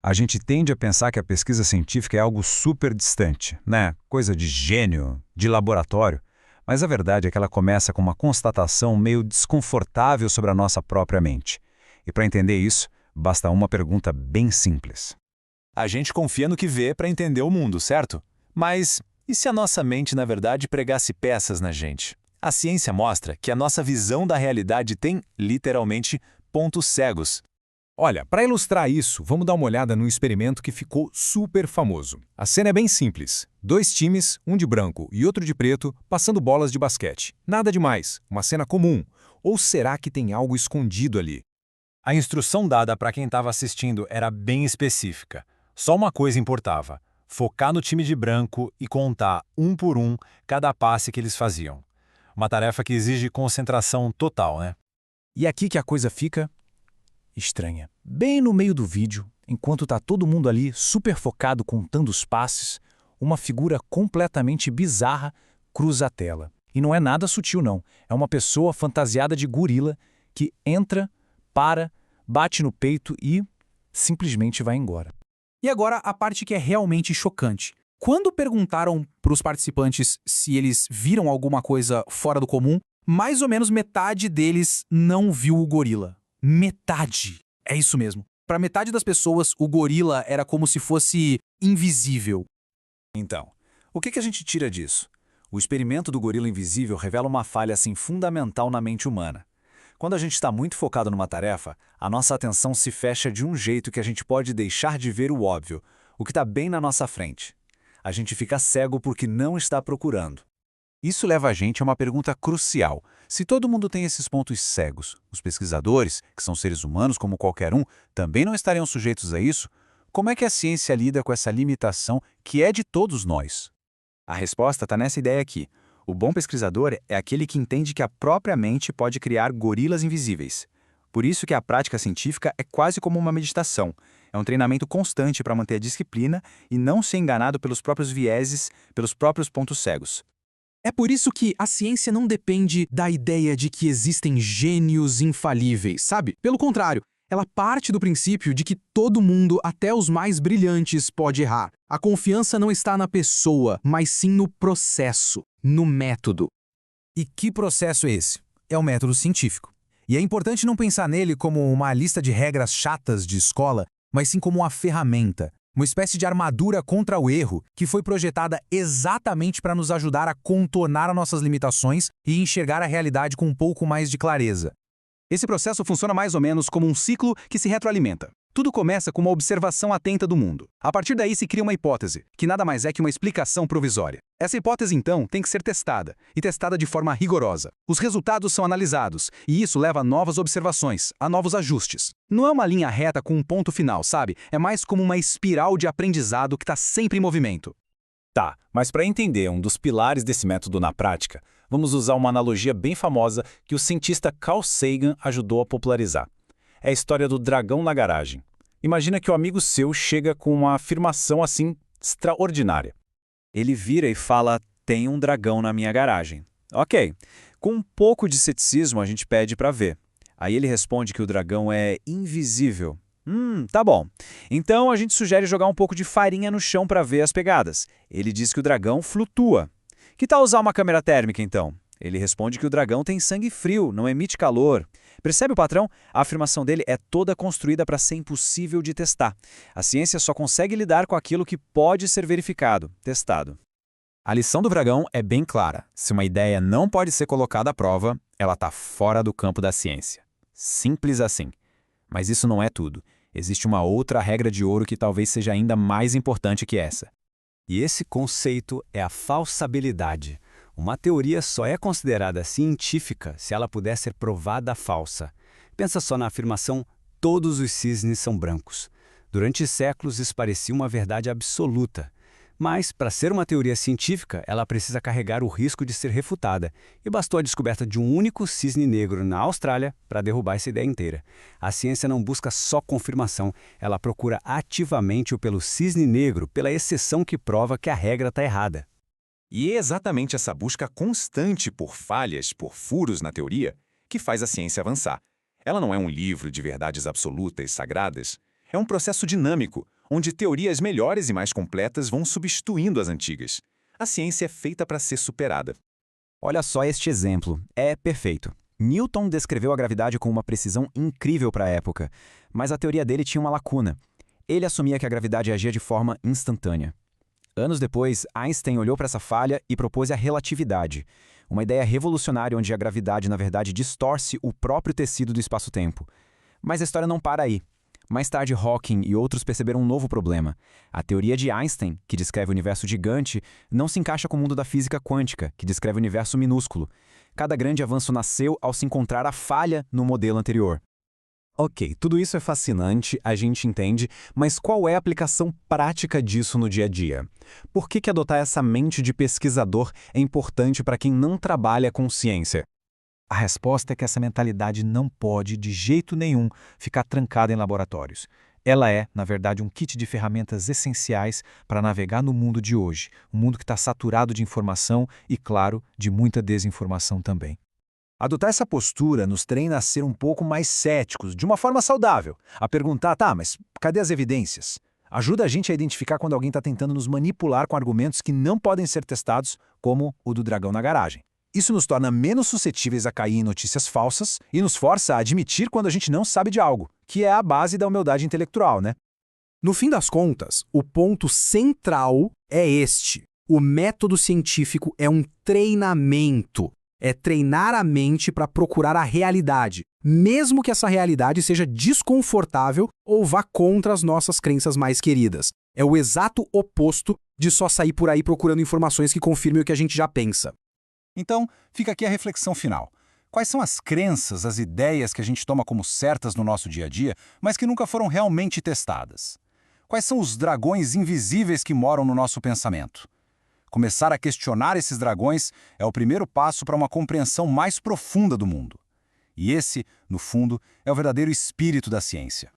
A gente tende a pensar que a pesquisa científica é algo super distante, né? Coisa de gênio, de laboratório. Mas a verdade é que ela começa com uma constatação meio desconfortável sobre a nossa própria mente. E para entender isso, basta uma pergunta bem simples. A gente confia no que vê para entender o mundo, certo? Mas e se a nossa mente, na verdade, pregasse peças na gente? A ciência mostra que a nossa visão da realidade tem, literalmente, pontos cegos. Olha, para ilustrar isso, vamos dar uma olhada num experimento que ficou super famoso. A cena é bem simples. Dois times, um de branco e outro de preto, passando bolas de basquete. Nada demais, uma cena comum. Ou será que tem algo escondido ali? A instrução dada para quem estava assistindo era bem específica. Só uma coisa importava: focar no time de branco e contar, um por um, cada passe que eles faziam. Uma tarefa que exige concentração total, né? E aqui que a coisa fica estranha. Bem no meio do vídeo, enquanto tá todo mundo ali super focado contando os passes, uma figura completamente bizarra cruza a tela. E não é nada sutil não, é uma pessoa fantasiada de gorila que entra, para, bate no peito e simplesmente vai embora. E agora a parte que é realmente chocante. Quando perguntaram para os participantes se eles viram alguma coisa fora do comum, mais ou menos metade deles não viu o gorila. Metade! É isso mesmo. Para metade das pessoas, o gorila era como se fosse invisível. Então, o que a gente tira disso? O experimento do gorila invisível revela uma falha assim fundamental na mente humana. Quando a gente está muito focado numa tarefa, a nossa atenção se fecha de um jeito que a gente pode deixar de ver o óbvio, o que está bem na nossa frente. A gente fica cego porque não está procurando. Isso leva a gente a uma pergunta crucial. Se todo mundo tem esses pontos cegos, os pesquisadores, que são seres humanos como qualquer um, também não estariam sujeitos a isso? Como é que a ciência lida com essa limitação que é de todos nós? A resposta está nessa ideia aqui. O bom pesquisador é aquele que entende que a própria mente pode criar gorilas invisíveis. Por isso que a prática científica é quase como uma meditação. É um treinamento constante para manter a disciplina e não ser enganado pelos próprios vieses, pelos próprios pontos cegos. É por isso que a ciência não depende da ideia de que existem gênios infalíveis, sabe? Pelo contrário, ela parte do princípio de que todo mundo, até os mais brilhantes, pode errar. A confiança não está na pessoa, mas sim no processo, no método. E que processo é esse? É o método científico. E é importante não pensar nele como uma lista de regras chatas de escola, mas sim como uma ferramenta, uma espécie de armadura contra o erro que foi projetada exatamente para nos ajudar a contornar as nossas limitações e enxergar a realidade com um pouco mais de clareza. Esse processo funciona mais ou menos como um ciclo que se retroalimenta. Tudo começa com uma observação atenta do mundo. A partir daí se cria uma hipótese, que nada mais é que uma explicação provisória. Essa hipótese, então, tem que ser testada, e testada de forma rigorosa. Os resultados são analisados, e isso leva a novas observações, a novos ajustes. Não é uma linha reta com um ponto final, sabe? É mais como uma espiral de aprendizado que está sempre em movimento. Tá, mas para entender um dos pilares desse método na prática, vamos usar uma analogia bem famosa que o cientista Carl Sagan ajudou a popularizar. É a história do dragão na garagem. Imagina que o amigo seu chega com uma afirmação assim extraordinária. Ele vira e fala: tem um dragão na minha garagem. Ok, com um pouco de ceticismo a gente pede para ver. Aí ele responde que o dragão é invisível. Tá bom. Então a gente sugere jogar um pouco de farinha no chão para ver as pegadas. Ele diz que o dragão flutua. Que tal usar uma câmera térmica então? Ele responde que o dragão tem sangue frio, não emite calor. Percebe o patrão? A afirmação dele é toda construída para ser impossível de testar. A ciência só consegue lidar com aquilo que pode ser verificado, testado. A lição do dragão é bem clara. Se uma ideia não pode ser colocada à prova, ela está fora do campo da ciência. Simples assim. Mas isso não é tudo. Existe uma outra regra de ouro que talvez seja ainda mais importante que essa. E esse conceito é a falsabilidade. Uma teoria só é considerada científica se ela puder ser provada falsa. Pensa só na afirmação "todos os cisnes são brancos". Durante séculos isso parecia uma verdade absoluta. Mas, para ser uma teoria científica, ela precisa carregar o risco de ser refutada. E bastou a descoberta de um único cisne negro na Austrália para derrubar essa ideia inteira. A ciência não busca só confirmação, ela procura ativamente o pelo cisne negro, pela exceção que prova que a regra está errada. E é exatamente essa busca constante por falhas, por furos na teoria, que faz a ciência avançar. Ela não é um livro de verdades absolutas, sagradas. É um processo dinâmico, onde teorias melhores e mais completas vão substituindo as antigas. A ciência é feita para ser superada. Olha só este exemplo. É perfeito. Newton descreveu a gravidade com uma precisão incrível para a época, mas a teoria dele tinha uma lacuna. Ele assumia que a gravidade agia de forma instantânea. Anos depois, Einstein olhou para essa falha e propôs a relatividade, uma ideia revolucionária onde a gravidade, na verdade, distorce o próprio tecido do espaço-tempo. Mas a história não para aí. Mais tarde, Hawking e outros perceberam um novo problema. A teoria de Einstein, que descreve o universo gigante, não se encaixa com o mundo da física quântica, que descreve o universo minúsculo. Cada grande avanço nasceu ao se encontrar a falha no modelo anterior. Ok, tudo isso é fascinante, a gente entende, mas qual é a aplicação prática disso no dia a dia? Por que adotar essa mente de pesquisador é importante para quem não trabalha com ciência? A resposta é que essa mentalidade não pode, de jeito nenhum, ficar trancada em laboratórios. Ela é, na verdade, um kit de ferramentas essenciais para navegar no mundo de hoje, um mundo que está saturado de informação e, claro, de muita desinformação também. Adotar essa postura nos treina a ser um pouco mais céticos, de uma forma saudável, a perguntar, tá, mas cadê as evidências? Ajuda a gente a identificar quando alguém está tentando nos manipular com argumentos que não podem ser testados, como o do dragão na garagem. Isso nos torna menos suscetíveis a cair em notícias falsas e nos força a admitir quando a gente não sabe de algo, que é a base da humildade intelectual, né? No fim das contas, o ponto central é este. O método científico é um treinamento. É treinar a mente para procurar a realidade, mesmo que essa realidade seja desconfortável ou vá contra as nossas crenças mais queridas. É o exato oposto de só sair por aí procurando informações que confirmem o que a gente já pensa. Então, fica aqui a reflexão final. Quais são as crenças, as ideias que a gente toma como certas no nosso dia a dia, mas que nunca foram realmente testadas? Quais são os dragões invisíveis que moram no nosso pensamento? Começar a questionar esses dragões é o primeiro passo para uma compreensão mais profunda do mundo. E esse, no fundo, é o verdadeiro espírito da ciência.